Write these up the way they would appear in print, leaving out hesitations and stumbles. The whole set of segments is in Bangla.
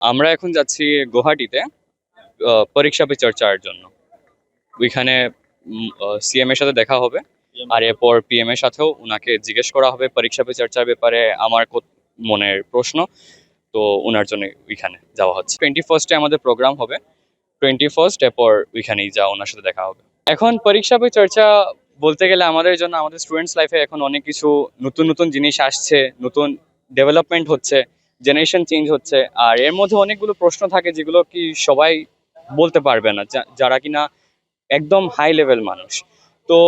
আমরা এখন যাচ্ছি গুয়াহাটিতে পরীক্ষা পে চর্চার জন্য। ওইখানে সিএম এর সাথে দেখা হবে, আর এরপর পিএম এর সাথেও ওনাকে জিজ্ঞেস করা হবে পরীক্ষা পে চর্চার ব্যাপারে আমার মনের প্রশ্ন। তো ওনার জন্য ওইখানে যাওয়া হচ্ছে। 21 আমাদের প্রোগ্রাম হবে, 21 এরপর ওইখানেই ওনার সাথে দেখা হবে। এখন পরীক্ষা পে চর্চা বলতে গেলে আমাদের জন্য, আমাদের স্টুডেন্টস লাইফে এখন অনেক কিছু নতুন নতুন জিনিস আসছে, নতুন ডেভেলপমেন্ট হচ্ছে, জেনারেশন চেঞ্জ হচ্ছে। আর এর মধ্যে অনেকগুলো প্রশ্ন থাকে যেগুলো কি সবাই বলতে পারবে না, যারা কিনা একদম হাই লেভেল মানুষ। তো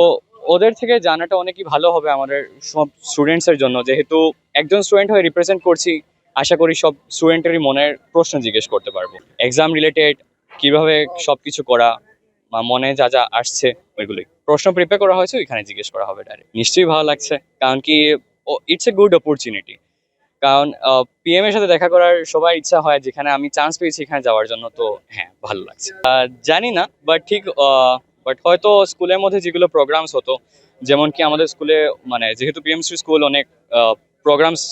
ওদের থেকে জানাটা অনেকই ভালো হবে আমাদের সব স্টুডেন্টসের জন্য, যেহেতু একজন স্টুডেন্ট হয়ে রিপ্রেজেন্ট করছি। আশা করি সব স্টুডেন্টেরই মনের প্রশ্ন জিজ্ঞেস করতে পারবো, এক্সাম রিলেটেড কিভাবে সবকিছু করা বা মনে যা যা আসছে ওইগুলোই প্রশ্ন প্রিপেয়ার করা হয়েছে, ওইখানে জিজ্ঞেস করা হবে ডাইরেক্ট। নিশ্চয়ই ভালো লাগছে, কারণ কি ইটস এ গুড অপরচুনিটি। কারণ পিএম এর সাথে দেখা করার সবার ইচ্ছা হয়, যেখানে আমি চান্স পেয়েছি এখানে যাওয়ার জন্য। তো হ্যাঁ, ভালো লাগছে। জানি না, বাট হয়তো স্কুলের মধ্যে যেগুলো প্রোগ্রামস হতো, যেমন কি আমাদের স্কুলে, মানে যেহেতু পিএমসি স্কুল, অনেক প্রোগ্রামস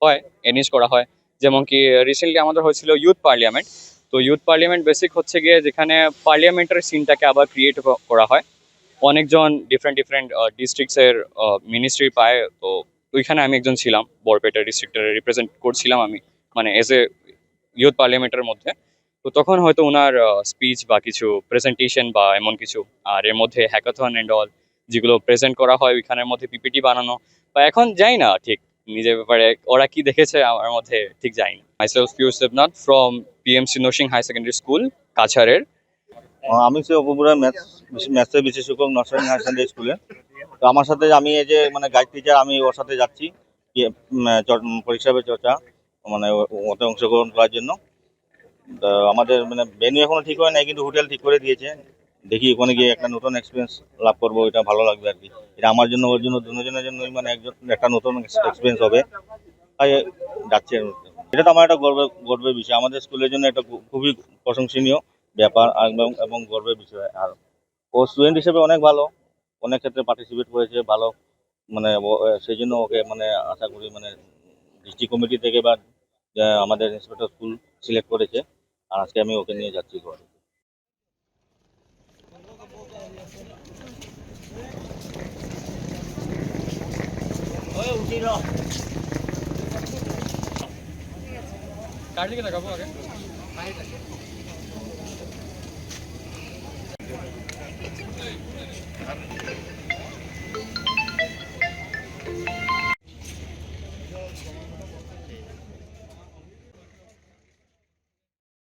হয়, এনএস করা হয়। যেমন কি রিসেন্টলি আমাদের হয়েছিল ইউথ পার্লিয়ামেন্ট। তো ইউথ পার্লিয়ামেন্ট বেসিক হচ্ছে গিয়ে যেখানে পার্লিয়ামেন্টের সিনটাকে আবার ক্রিয়েট করা হয়। অনেকজন ডিফারেন্ট ডিফারেন্ট ডিস্ট্রিক্টসের মিনিস্ট্রি পায়। তো ওইখানে আমি একজন ছিলাম, বরপেটা ডিস্ট্রিক্টের রিপ্রেজেন্ট করছিলাম আমি, মানে এজ এ ইউথ পার্লামেন্টের মধ্যে। তো তখন হয়তো ওনার স্পিচ বা কিছু প্রেজেন্টেশন বা এমন কিছু, আর এর মধ্যে হ্যাকাথন এন্ড অল যেগুলো প্রেজেন্ট করা হয়, ওইখানের মধ্যে পিপিটি বানানো। বা এখন যাই না ঠিক নিজের ব্যাপারে ওরা কি দেখেছে আমার মধ্যে ঠিক যাই না। Myself Piyush Debnath from PMC Narsingh high secondary school, কাছাড়ের। আমি হচ্ছে অপুপুরা ম্যাথসের বিশেষ শিক্ষক নরসিংহ হায়ার সেকেন্ডারি স্কুলে। তো আমার সাথে আমি এই যে মানে গাইড টিচার, আমি ওর সাথে যাচ্ছি পরীক্ষা পে চর্চা, মানে ওতে অংশগ্রহণ করার জন্য। তো আমাদের মানে ভেন্যু এখনো ঠিক হয় নাই, কিন্তু হোটেল ঠিক করে দিয়েছে। দেখি ওখানে গিয়ে একটা নতুন এক্সপিরিয়েন্স লাভ করবো, এটা ভালো লাগবে আর কি। এটা আমার জন্য, ওর জন্য, দুজনের জন্যই মানে একটা নতুন এক্সপিরিয়েন্স হবে, তাই যাচ্ছে। এটা তো আমার একটা গর্বের বিষয়, আমাদের স্কুলের জন্য একটা খুবই প্রশংসনীয় ব্যাপার এবং গর্বের বিষয়। আর ও স্টুডেন্ট হিসেবে অনেক ভালো, অনেক ক্ষেত্রে পার্টিসিপেট করেছে ভালো। মানে সেই জন্য ওকে মানে আশা করি মানে ডিস্ট্রিক্ট কমিটি থেকে বা আমাদের ইন্সপেক্টর স্কুল সিলেক্ট করেছে। আর আজকে আমি ওকে নিয়ে যাচ্ছি ঘরে। কার দিকে লাগাবো আগে?